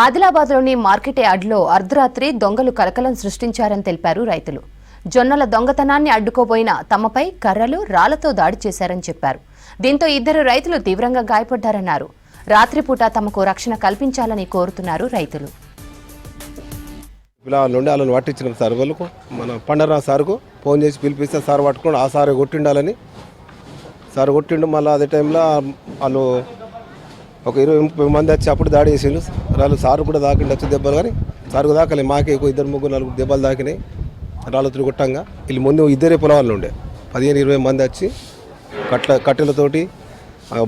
ఆదిలాబాద్లోని market యార్డ్లో అర్ధరాత్రి దొంగలు కలకలం సృష్టించారని తెలిపారు రైతులు. జొన్నల దొంగతనాన్ని అడ్డుకోబోయిన తమపై కర్రలు, రాళ్లతో దాడి చేశారని చెప్పారు. దీంతో ఇద్దరు రైతులు తీవ్రంగా గాయపడ్డారన్నారు. రాత్రిపూట తమకు రక్షణ కల్పించాలని కోరుతున్నారు రైతులు. వాళ్ళని పట్టించిన సార్ వాళ్ళకు మన పండరా సార్కు ఫోన్ చేసి పిలిపిస్తే సార్ పట్టుకుని ఆ సార్ కొట్టిండాలని సార్ కొట్టిండు. మళ్ళీ అదే టైంలో వాళ్ళు ఒక 20-30 మంది వచ్చి అప్పుడు దాడి చేసిండు. వాళ్ళు సారు కూడా దాకిండి వచ్చి దెబ్బలు, కానీ సార్కు దాకలే. మాకే 2-3-4 దెబ్బలు దాకినాయి రాళ్ళతో కొట్టంగా. వీళ్ళు ముందు ఇద్దరే పొలాలు ఉండే 15-20 మంది వచ్చి కట్టెలతోటి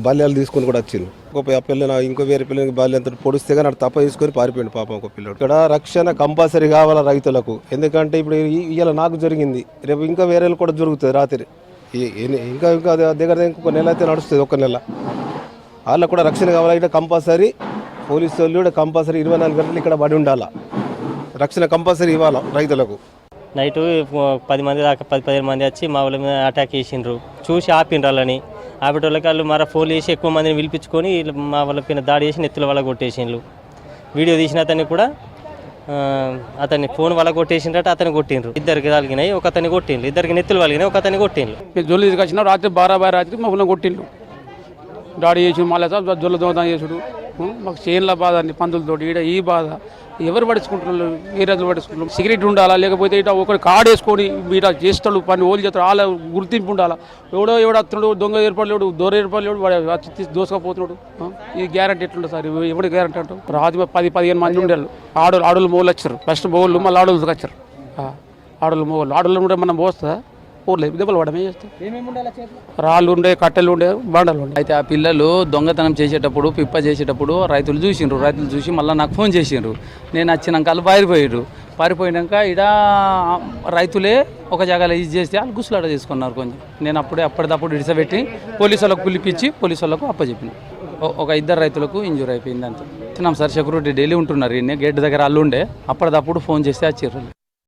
బాల్యాలు తీసుకొని కూడా వచ్చిండు. ఒక పిల్లలు ఇంకో వేరే పిల్లలకి బాల్యంతో పొడిస్తే కానీ అక్కడ తప్ప తీసుకొని పారిపోయింది పాపం ఒక పిల్లడు. ఇక్కడ రక్షణ కంపల్సరీ కావాలా రైతులకు. ఎందుకంటే ఇప్పుడు ఇవాళ నాకు జరిగింది, రేపు ఇంకా వేరే కూడా జరుగుతుంది. రాత్రి ఇంకా దగ్గర ఇంకొక నెల అయితే నడుస్తుంది. ఒక నెల వాళ్ళకు కూడా రక్షణ కావాలి. ఇక్కడ కంపల్సరీ పోలీసు వాళ్ళు కూడా కంపల్సరీ 24 గంటలు ఇక్కడ పడి ఉండాలా. రక్షణ కంపల్సరీ ఇవ్వాలి రైతులకు. నైటు 10 మంది దాకా 10-15 మంది వచ్చి మా వాళ్ళ మీద అటాక్ చేసిండ్రు. చూసి ఆపిండ్రు వాళ్ళని. ఆపేటోళ్ళకి వాళ్ళు మరో ఫోన్లు చేసి ఎక్కువ మందిని పిలిపించుకొని మా వాళ్ళ పైన దాడి చేసి నెత్తుల వల్ల కొట్టేసిండ్రు. వీడియో తీసిన అతన్ని కూడా అతన్ని ఫోన్ వల్ల కొట్టేసిండ్రట. అతన్ని కొట్టిండ్రు. ఇద్దరికి తగిలినాయి, ఒక అతన్ని కొట్టిండ్రు. ఇద్దరికి నెత్తులు వలిగినాయి, ఒక అతన్ని కొట్టిండ్రు. జొల్లు తీసుకొచ్చిన రాత్రి 12 రాత్రికి మా ఊళ్ళో కొట్టిండ్రు. దాడి చేసి మళ్ళీ జొల్ల దొంగతనం చేసుడు. మాకు చేన్ల బాధ అన్ని పందులతో ఈడ ఈ బాధ ఎవరు పడుచుకుంటున్నారు, ఏ రోజులు పడుచుకుంటున్నారు. సిగరెట్ ఉండాలా, లేకపోతే ఇట ఒకటి కార్డు వేసుకొని ఇట చేస్తాడు పని ఓళ్ళు చేస్తాడు. వాళ్ళ గుర్తింపు ఉండాలా. ఎవడో వస్తున్నాడు, దొంగ ఏర్పడలేడు, దొర ఏర్పడలేడు, వాడు దోసుకపోతున్నాడు. ఈ గ్యారంటీ ఎట్లుంటుంది సార్? ఎవడు గ్యారంటీ అంటారు? రాజు 10-15 మంది ఉండేళ్ళు. ఆడోళ్ళు మొగలు వచ్చారు. ఫస్ట్ మొగలు మళ్ళీ ఆడోళ్ళు వచ్చారు. ఆడోళ్ళు మొగలు ఆడోళ్ళు ఉండే మనం పోస్తా పోలేదు, దెబ్బలు పడమే చేస్తాం. రాళ్ళు ఉండే, కట్టెలు ఉండే, బండలు ఉండే. అయితే ఆ పిల్లలు దొంగతనం చేసేటప్పుడు, పిప్ప చేసేటప్పుడు రైతులు చూసిండ్రు. రైతులు చూసి మళ్ళీ నాకు ఫోన్ చేసిండ్రు. నేను వచ్చినాక వాళ్ళు పారిపోయినాక ఇడ రైతులే ఒక జాగాలో ఇది చేస్తే వాళ్ళు గుసలాట చేసుకున్నారు. కొంచెం నేను అప్పటిదప్పుడు ఇడిసబెట్టి పోలీసు వాళ్ళకు పిలిపించి పోలీసు వాళ్ళకు అప్పచెప్పిన. ఒక 2 రైతులకు ఇంజూరీ అయిపోయింది అంతే. వచ్చినాం సార్, సెక్యూరిటీ డైలీ ఉంటున్నారు. గేట్ దగ్గర వాళ్ళు ఉండే అప్పటిదప్పుడు ఫోన్ చేస్తే వచ్చారు.